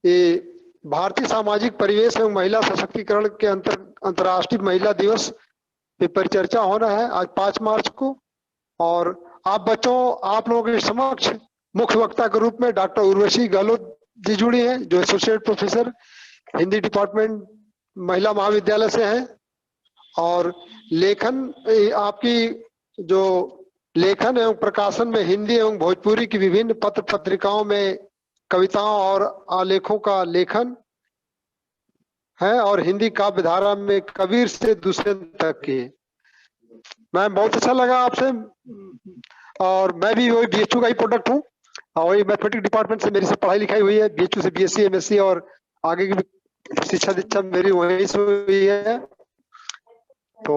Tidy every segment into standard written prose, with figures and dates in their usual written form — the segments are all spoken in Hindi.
ये भारतीय सामाजिक परिवेश एवं महिला सशक्तिकरण के अंतर्राष्ट्रीय महिला दिवस पे परिचर्चा होना है आज 5 मार्च को। और आप लोगों के समक्ष मुख्य वक्ता के रूप में डॉक्टर उर्वशी गहलोत जी जुड़ी हैं, जो एसोसिएट प्रोफेसर हिंदी डिपार्टमेंट महिला महाविद्यालय से हैं। और लेखन आपकी जो लेखन एवं प्रकाशन में हिंदी एवं भोजपुरी की विभिन्न पत्र पत्रिकाओं में कविताओं और आलेखों का लेखन है और हिंदी काव्य धारा में कबीर से दूसरे तक की। मैं बहुत अच्छा लगा आपसे। और मैं भी वही बीएचयू का ही प्रोडक्ट हूँ और वही मैथमेटिक्स डिपार्टमेंट से मेरी से पढ़ाई लिखाई हुई है, बीएचयू से बीएससी एमएससी और आगे की भी शिक्षा दीक्षा मेरी वहीं से हुई है। तो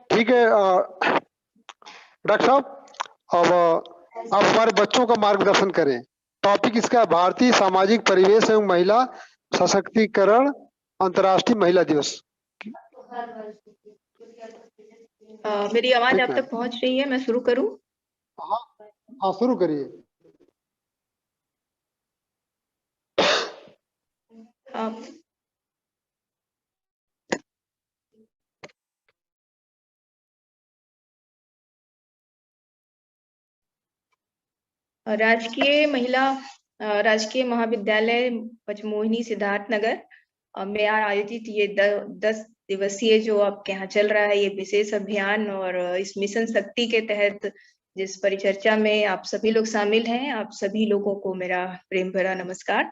ठीक है डॉक्टर साहब, अब आप हमारे बच्चों का मार्गदर्शन करें। टॉपिक इसका है भारतीय सामाजिक परिवेश एवं महिला सशक्तिकरण अंतर्राष्ट्रीय महिला दिवस। मेरी आवाज आप तक पहुंच रही है? मैं शुरू करूं? हाँ शुरू करिए। राजकीय महाविद्यालय पचमोहिनी सिद्धार्थनगर में आयोजित ये 10 दिवसीय जो आपके यहाँ चल रहा है ये विशेष अभियान और इस मिशन शक्ति के तहत जिस परिचर्चा में आप सभी लोग शामिल हैं, आप सभी लोगों को मेरा प्रेम भरा नमस्कार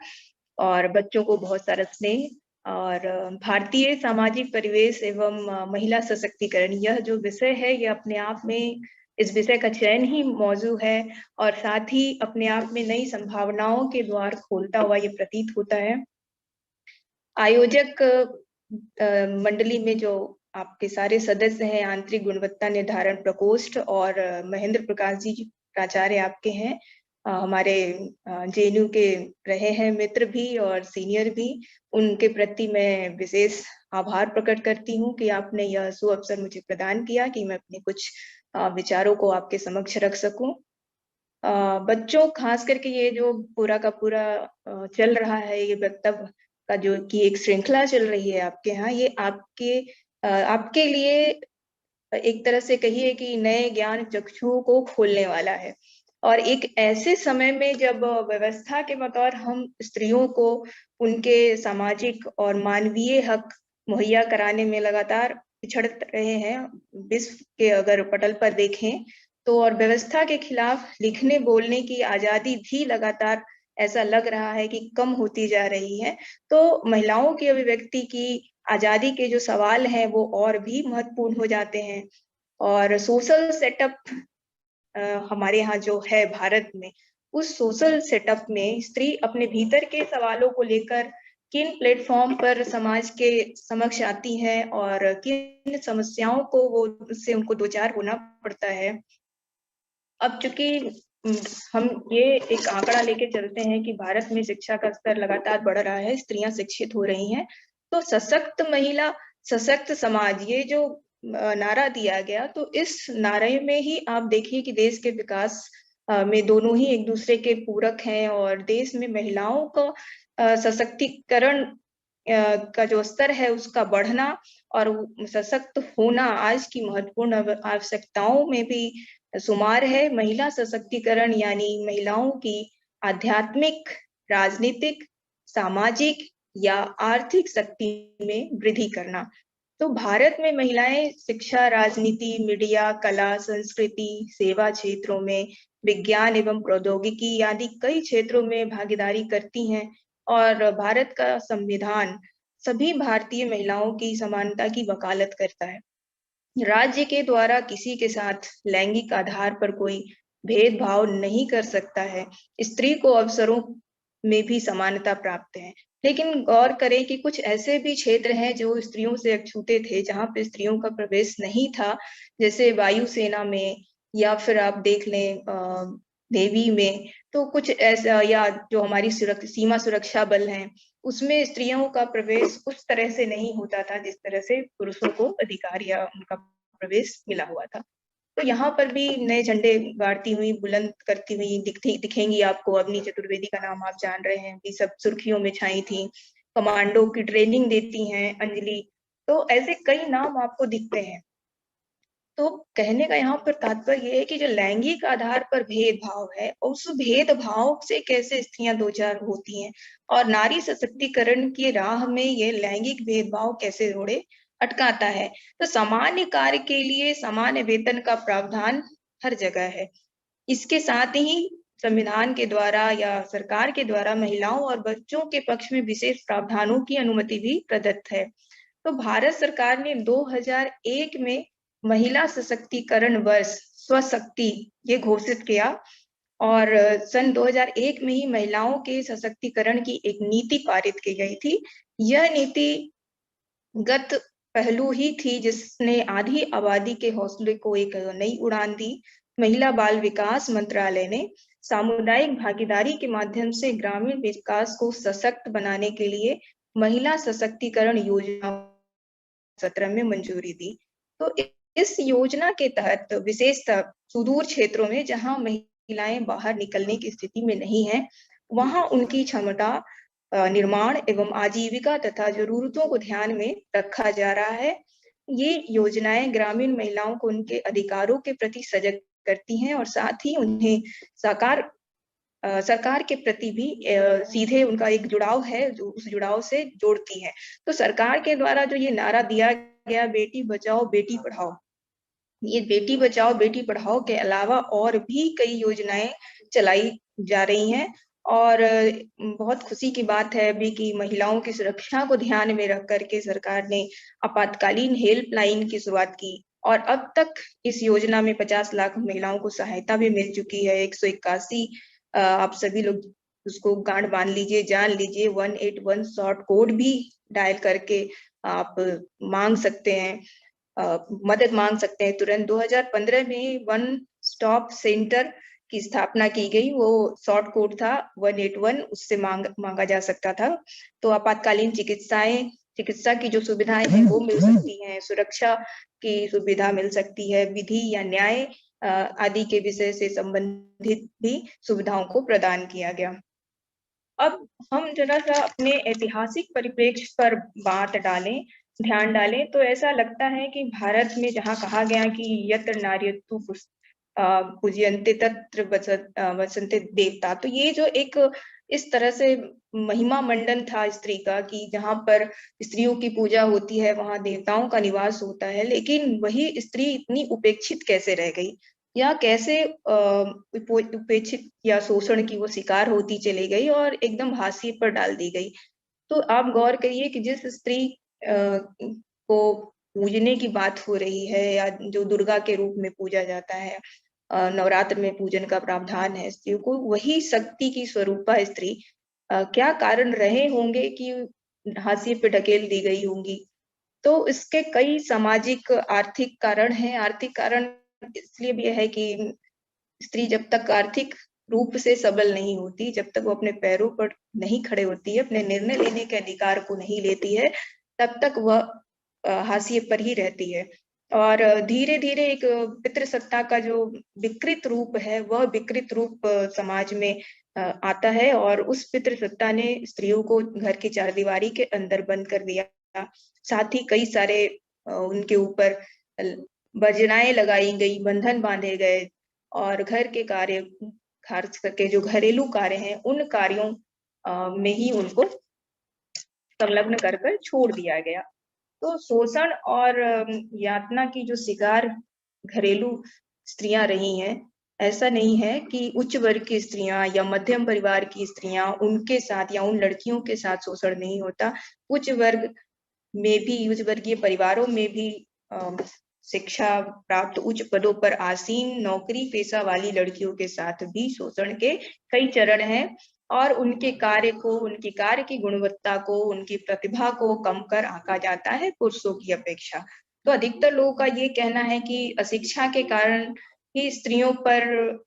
और बच्चों को बहुत सारा स्नेह। और भारतीय सामाजिक परिवेश एवं महिला सशक्तिकरण यह जो विषय है ये अपने आप में इस विषय का चयन ही मौजू है और साथ ही अपने आप में नई संभावनाओं के द्वार खोलता हुआ ये प्रतीत होता है। आयोजक मंडली में जो आपके सारे सदस्य हैं, आंतरिक गुणवत्ता निर्धारण प्रकोष्ठ और महेंद्र प्रकाश जी प्राचार्य आपके हैं, हमारे जेएनयू के रहे हैं मित्र भी और सीनियर भी, उनके प्रति मैं विशेष आभार प्रकट करती हूँ कि आपने यह सुअवसर मुझे प्रदान किया कि मैं अपने कुछ विचारों को आपके समक्ष रख सकूं। बच्चों खास करके ये जो पूरा का पूरा चल रहा है ये वक्तव्य का जो कि एक श्रृंखला चल रही है आपके यहाँ, ये आपके लिए एक तरह से कहिए कि नए ज्ञान चक्षुओं को खोलने वाला है। और एक ऐसे समय में जब व्यवस्था के बतौर हम स्त्रियों को उनके सामाजिक और मानवीय हक मुहैया कराने में लगातार पिछड़ रहे हैं, विश्व के अगर पटल पर देखें तो, और व्यवस्था के खिलाफ लिखने बोलने की आजादी भी लगातार ऐसा लग रहा है कि कम होती जा रही है, तो महिलाओं की अभिव्यक्ति की आजादी के जो सवाल हैं वो और भी महत्वपूर्ण हो जाते हैं। और सोशल सेटअप हमारे यहाँ जो है भारत में, उस सोशल सेटअप में स्त्री अपने भीतर के सवालों को लेकर किन प्लेटफॉर्म पर समाज के समक्ष आती हैं और किन समस्याओं को वो उससे उनको दो चार होना पड़ता है। अब चूंकि हम ये एक आंकड़ा लेके चलते हैं कि भारत में शिक्षा का स्तर लगातार बढ़ रहा है, स्त्रियां शिक्षित हो रही हैं, तो सशक्त महिला सशक्त समाज ये जो नारा दिया गया, तो इस नारे में ही आप देखिए कि देश के विकास में दोनों ही एक दूसरे के पूरक हैं और देश में महिलाओं का सशक्तिकरण का जो स्तर है उसका बढ़ना और सशक्त होना आज की महत्वपूर्ण आवश्यकताओं में भी शुमार है। महिला सशक्तिकरण यानी महिलाओं की आध्यात्मिक, राजनीतिक, सामाजिक या आर्थिक शक्ति में वृद्धि करना। तो भारत में महिलाएं शिक्षा, राजनीति, मीडिया, कला, संस्कृति, सेवा क्षेत्रों में, विज्ञान एवं प्रौद्योगिकी आदि कई क्षेत्रों में भागीदारी करती हैं और भारत का संविधान सभी भारतीय महिलाओं की समानता की वकालत करता है। राज्य के द्वारा किसी के साथ लैंगिक आधार पर कोई भेदभाव नहीं कर सकता है। स्त्री को अवसरों में भी समानता प्राप्त है। लेकिन गौर करें कि कुछ ऐसे भी क्षेत्र हैं जो स्त्रियों से अछूते थे, जहां पे स्त्रियों का प्रवेश नहीं था, जैसे वायुसेना में या फिर आप देख लें नेवी में, तो कुछ ऐसा, या जो हमारी सीमा सुरक्षा बल हैं, उसमें स्त्रियों का प्रवेश उस तरह से नहीं होता था जिस तरह से पुरुषों को अधिकार या उनका प्रवेश मिला हुआ था। तो यहाँ पर भी नए झंडे गाड़ती हुई, बुलंद करती हुई दिखेंगी आपको। अग्नि चतुर्वेदी का नाम आप जान रहे हैं, कि सब सुर्खियों में छाई थी। कमांडो की ट्रेनिंग देती हैं अंजलि। तो ऐसे कई नाम आपको दिखते हैं। तो कहने का यहाँ पर तात्पर्य ये है कि जो लैंगिक आधार पर भेदभाव है, उस भेदभाव से कैसे स्त्रियां दो चार होती हैं, और नारी सशक्तिकरण की राह में ये लैंगिक भेदभाव कैसे रोड़े अटकाता है। तो सामान्य कार्य के लिए सामान्य वेतन का प्रावधान हर जगह है। इसके साथ ही संविधान के द्वारा या सरकार के द्वारा महिलाओं और बच्चों के पक्ष में विशेष प्रावधानों की अनुमति भी प्रदत्त है। तो भारत सरकार ने 2001 में महिला सशक्तिकरण वर्ष स्वशक्ति ये घोषित किया, और सन 2001 में ही महिलाओं के सशक्तिकरण की एक नीति पारित की गई थी। यह नीति गत पहलू ही थी जिसने आधी आबादी के हौसले को एक नई उड़ान दी। महिला बाल विकास मंत्रालय ने सामुदायिक भागीदारी के माध्यम से ग्रामीण विकास को सशक्त बनाने के लिए महिला सशक्तिकरण योजना 2017 में मंजूरी दी। तो इस योजना के तहत विशेषतः सुदूर क्षेत्रों में जहां महिलाएं बाहर निकलने की स्थिति में नहीं है, वहां उनकी क्षमता निर्माण एवं आजीविका तथा जरूरतों को ध्यान में रखा जा रहा है। ये योजनाएं ग्रामीण महिलाओं को उनके अधिकारों के प्रति सजग करती हैं, और साथ ही उन्हें सरकार के प्रति भी सीधे उनका एक जुड़ाव है, जो उस जुड़ाव से जोड़ती है। तो सरकार के द्वारा जो ये नारा दिया गया, बेटी बचाओ बेटी पढ़ाओ, ये बेटी बचाओ बेटी पढ़ाओ के अलावा और भी कई योजनाएं चलाई जा रही हैं। और बहुत खुशी की बात है अभी कि महिलाओं की सुरक्षा को ध्यान में रख करके सरकार ने आपातकालीन हेल्पलाइन की शुरुआत की, और अब तक इस योजना में 50 लाख महिलाओं को सहायता भी मिल चुकी है। 181 आप सभी लोग उसको गांठ बांध लीजिए, जान लीजिए, 181 शॉर्ट कोड भी डायल करके आप मांग सकते हैं, मदद मांग सकते हैं तुरंत। 2015 में वन स्टॉप सेंटर की स्थापना की गई, वो शॉर्ट कोड था 181, उससे मांगा जा सकता था। तो आपातकालीन चिकित्सा की जो सुविधाएं हैं वो मिल सकती हैं, सुरक्षा की सुविधा मिल सकती है, विधि या न्याय आदि के विषय से संबंधित भी सुविधाओं को प्रदान किया गया। अब हम जरा सा अपने ऐतिहासिक परिप्रेक्ष्य पर ध्यान डालें, तो ऐसा लगता है कि भारत में जहाँ कहा गया कि यत्र नार्यस्तु पूज्यन्ते तत्र वसन्ते देवता, तो ये जो एक इस तरह से महिमा मंडन था स्त्री का, कि जहाँ पर स्त्रियों की पूजा होती है वहां देवताओं का निवास होता है, लेकिन वही स्त्री इतनी उपेक्षित कैसे रह गई, या कैसे उपेक्षित या शोषण की वो शिकार होती चली गई और एकदम हाशिए पर डाल दी गई। तो आप गौर करिए कि जिस स्त्री को पूजने की बात हो रही है, या जो दुर्गा के रूप में पूजा जाता है, नवरात्र में पूजन का प्रावधान है स्त्रियों को, वही शक्ति की स्वरूपा स्त्री क्या कारण रहे होंगे कि हाशिए पे ढकेल दी गई होंगी। तो इसके कई सामाजिक आर्थिक कारण हैं। आर्थिक कारण इसलिए भी है कि स्त्री जब तक आर्थिक रूप से सबल नहीं होती, जब तक वो अपने पैरों पर नहीं खड़े होती है, अपने निर्णय लेने के अधिकार को नहीं लेती है, तब तक वह हाशिए पर ही रहती है। और धीरे धीरे एक पितृसत्ता का जो विकृत रूप है, वह विकृत रूप समाज में आता है, और उस पितृसत्ता ने स्त्रियों को घर की चारदीवारी के अंदर बंद कर दिया। साथ ही कई सारे उनके ऊपर वजनाएं लगाई गई, बंधन बांधे गए, और घर के कार्य, खास करके जो घरेलू कार्य हैं, उन कार्यों में ही उनको संलग्न कर छोड़ दिया गया। तो शोषण और यातना की जो शिकार घरेलू स्त्रियां रही हैं, ऐसा नहीं है कि उच्च वर्ग की स्त्रियां या मध्यम परिवार की स्त्रियां, उनके साथ या उन लड़कियों के साथ शोषण नहीं होता। उच्च वर्गीय परिवारों में भी शिक्षा प्राप्त उच्च पदों पर आसीन नौकरी पेशा वाली लड़कियों के साथ भी शोषण के कई चरण हैं, और उनके कार्य की गुणवत्ता को, उनकी प्रतिभा को कम कर आंका जाता है पुरुषों की अपेक्षा। तो अधिकतर लोगों का ये कहना है कि अशिक्षा के कारण ही स्त्रियों पर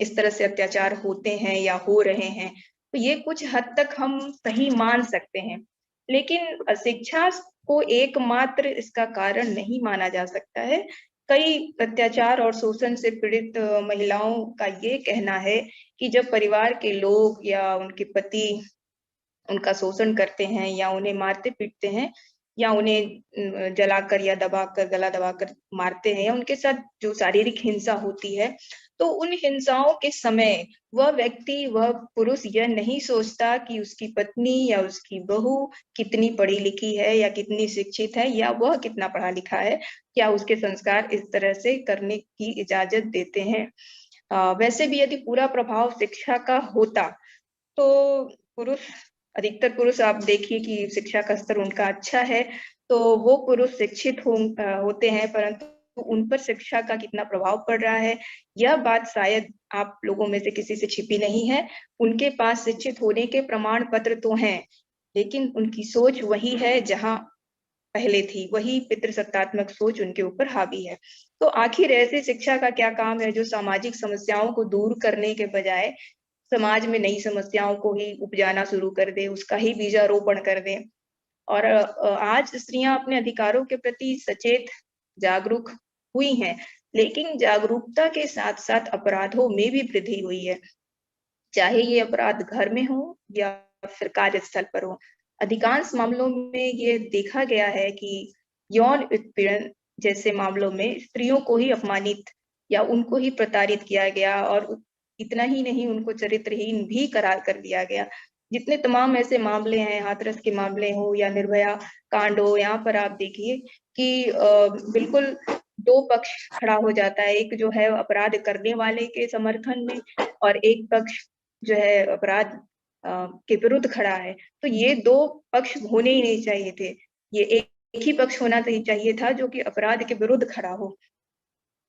इस तरह से अत्याचार होते हैं या हो रहे हैं। तो ये कुछ हद तक हम सही मान सकते हैं, लेकिन शिक्षा को एकमात्र इसका कारण नहीं माना जा सकता है। कई अत्याचार और शोषण से पीड़ित महिलाओं का ये कहना है कि जब परिवार के लोग या उनके पति उनका शोषण करते हैं या उन्हें मारते पीटते हैं या उन्हें जलाकर या दबाकर गला दबाकर मारते हैं या उनके साथ जो शारीरिक हिंसा होती है, तो उन हिंसाओं के समय वह व्यक्ति, वह पुरुष यह नहीं सोचता कि उसकी पत्नी या उसकी बहू कितनी पढ़ी लिखी है या कितनी शिक्षित है या वह कितना पढ़ा लिखा है, क्या उसके संस्कार इस तरह से करने की इजाजत देते हैं। वैसे भी यदि पूरा प्रभाव शिक्षा का होता तो पुरुष, अधिकतर पुरुष आप देखिए कि शिक्षा का स्तर उनका अच्छा है, तो वो पुरुष शिक्षित होते हैं, परंतु उन पर शिक्षा का कितना प्रभाव पड़ रहा है, यह बात शायद आप लोगों में से किसी से छिपी नहीं है। उनके पास शिक्षित होने के प्रमाण पत्र तो हैं, लेकिन उनकी सोच वही है जहाँ पहले थी, वही पितृसत्तात्मक सोच उनके ऊपर हावी है। तो आखिर ऐसी शिक्षा का क्या काम है जो सामाजिक समस्याओं को दूर करने के बजाय समाज में नई समस्याओं को ही उपजाना शुरू कर दे, उसका ही बीजारोपण कर दे। और आज स्त्रियां अपने अधिकारों के प्रति सचेत, जागरूक हुई हैं, लेकिन जागरूकता के साथ-साथ अपराधों में भी वृद्धि हुई है। चाहे ये अपराध घर में हो या फिर कार्यस्थल पर हो। अधिकांश मामलों में ये देखा गया है कि यौन उत्पीड़न जैसे मामलों में स्त्रियों को ही अपमानित या उनको ही प्रताड़ित किया गया और इतना ही नहीं, उनको चरित्रहीन भी करार कर दिया गया। जितने तमाम ऐसे मामले हैं, हाथरस के मामले हो या निर्भया कांड हो, यहाँ पर आप देखिए कि बिल्कुल 2 पक्ष खड़ा हो जाता है। एक जो है अपराध करने वाले के समर्थन में और एक पक्ष जो है अपराध के विरुद्ध खड़ा है। तो ये 2 पक्ष होने ही नहीं चाहिए थे। ये एक ही पक्ष होना चाहिए था जो कि अपराध के विरुद्ध खड़ा हो।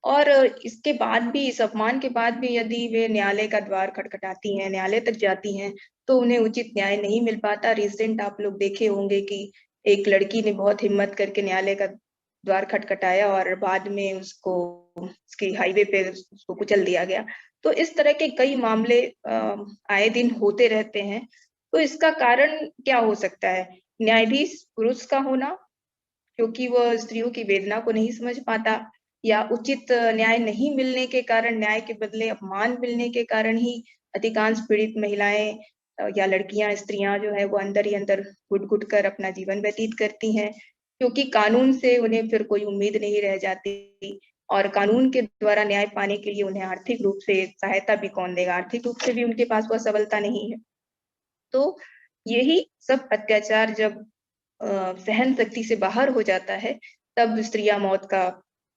और इसके बाद भी, इस अपमान के बाद भी यदि वे न्यायालय का द्वार खटखटाती हैं, न्यायालय तक जाती हैं, तो उन्हें उचित न्याय नहीं मिल पाता। रिसेंट आप लोग देखे होंगे कि एक लड़की ने बहुत हिम्मत करके न्यायालय का द्वार खटखटाया और बाद में उसको उसकी हाईवे पे उसको कुचल दिया गया। तो इस तरह के कई मामले आए दिन होते रहते हैं। तो इसका कारण क्या हो सकता है? न्यायाधीश पुरुष का होना, क्योंकि वह स्त्रियों की वेदना को नहीं समझ पाता, या उचित न्याय नहीं मिलने के कारण, न्याय के बदले अपमान मिलने के कारण ही अधिकांश पीड़ित महिलाएं या लड़कियां, स्त्रियां जो है वो अंदर ही अंदर घुट-घुट कर अपना जीवन व्यतीत करती हैं, क्योंकि कानून से उन्हें फिर कोई उम्मीद नहीं रह जाती और कानून के द्वारा न्याय पाने के लिए उन्हें आर्थिक रूप से सहायता भी कौन देगा? आर्थिक रूप से भी उनके पास वह सबलता नहीं है। तो यही सब अत्याचार जब सहन शक्ति से बाहर हो जाता है, तब स्त्रियां मौत का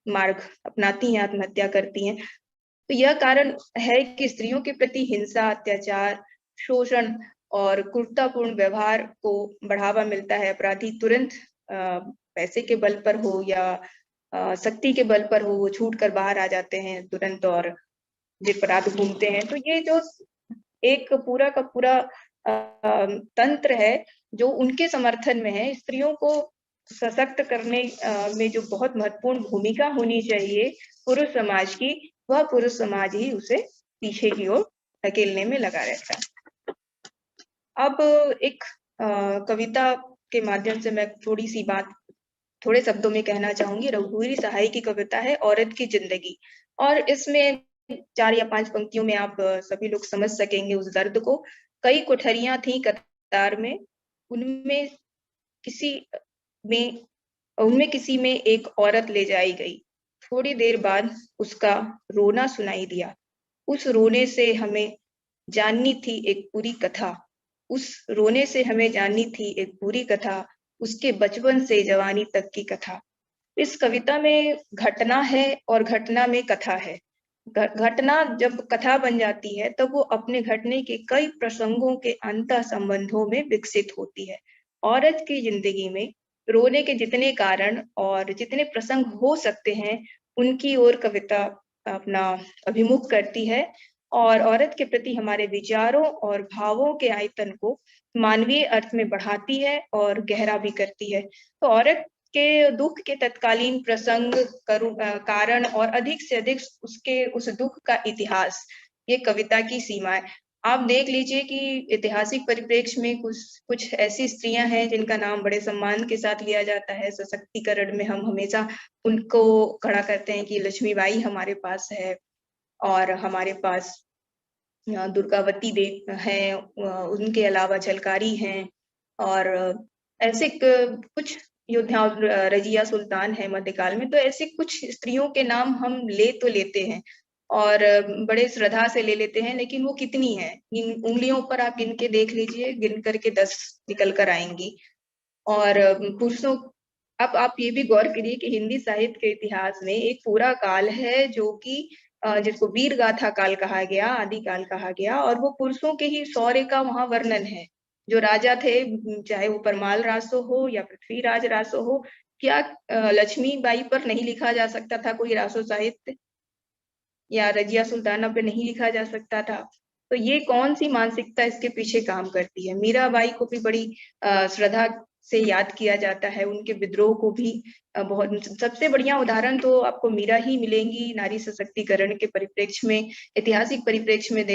मार्ग अपनाती हैं, आत्महत्या करती हैं। तो यह कारण है कि स्त्रियों के प्रति हिंसा, अत्याचार, शोषण और क्रूरतापूर्ण व्यवहार को बढ़ावा मिलता है। अपराधी तुरंत पैसे के बल पर हो या शक्ति के बल पर हो, वो छूट कर बाहर आ जाते हैं तुरंत और निरपराध घूमते हैं। तो ये जो एक पूरा का पूरा तंत्र है जो उनके समर्थन में है, स्त्रियों को सशक्त करने में जो बहुत महत्वपूर्ण भूमिका होनी चाहिए पुरुष समाज की, वह पुरुष समाज ही उसे पीछे की ओर धकेलने में लगा रहता है। अब एक कविता के माध्यम से मैं थोड़ी सी बात थोड़े शब्दों में कहना चाहूंगी। रघुवीर सहाय की कविता है औरत की जिंदगी, और इसमें 4 या 5 पंक्तियों में आप सभी लोग समझ सकेंगे उस दर्द को। कई कोठरियां थी कतार में, उनमें किसी में उनमें किसी में एक औरत ले जाई गई। थोड़ी देर बाद उसका रोना सुनाई दिया। उस रोने से हमें जाननी थी एक पूरी कथा। उस रोने से हमें जाननी थी एक पूरी कथा, उसके बचपन से जवानी तक की कथा। इस कविता में घटना है और घटना में कथा है। घटना जब कथा बन जाती है तब वो अपने घटने के कई प्रसंगों के अंतः संबंधों में विकसित होती है। औरत की जिंदगी में रोने के जितने कारण और जितने प्रसंग हो सकते हैं, उनकी ओर कविता अपना अभिमुख करती है और औरत के प्रति हमारे विचारों और भावों के आयतन को मानवीय अर्थ में बढ़ाती है और गहरा भी करती है। तो औरत के दुख के तत्कालीन प्रसंग, कारण और अधिक से अधिक उसके उस दुख का इतिहास, ये कविता की सीमा है। आप देख लीजिए कि ऐतिहासिक परिप्रेक्ष्य में कुछ ऐसी स्त्रियां हैं जिनका नाम बड़े सम्मान के साथ लिया जाता है। सशक्तिकरण में हम हमेशा उनको खड़ा करते हैं कि लक्ष्मीबाई हमारे पास है, और हमारे पास दुर्गावती देवी हैं, उनके अलावा झलकारी हैं, और ऐसे कुछ योद्धा, रजिया सुल्तान है मध्यकाल में। तो ऐसे कुछ स्त्रियों के नाम हम ले तो लेते हैं और बड़े श्रद्धा से ले लेते हैं, लेकिन वो कितनी है, इन उंगलियों पर आप गिन के देख लीजिए, गिन करके 10 निकल कर आएंगी। और पुरुषों, अब आप ये भी गौर करिए कि हिंदी साहित्य के इतिहास में एक पूरा काल है जो कि जिसको वीर गाथा काल कहा गया, आदि काल कहा गया, और वो पुरुषों के ही शौर्य का वहां वर्णन है। जो राजा थे, चाहे वो परमाल रासो हो या पृथ्वीराज रासो हो, क्या लक्ष्मीबाई पर नहीं लिखा जा सकता था कोई रासो साहित्य, या रजिया सुल्ताना पे नहीं लिखा जा सकता था? तो ये कौन सी मानसिकता इसके पीछे काम करती है? मीराबाई को भी बड़ी श्रद्धा से याद किया जाता है, उनके विद्रोह को भी बहुत, सबसे बढ़िया उदाहरण तो आपको मीरा ही मिलेंगी नारी सशक्तिकरण के परिप्रेक्ष्य में, ऐतिहासिक परिप्रेक्ष्य में।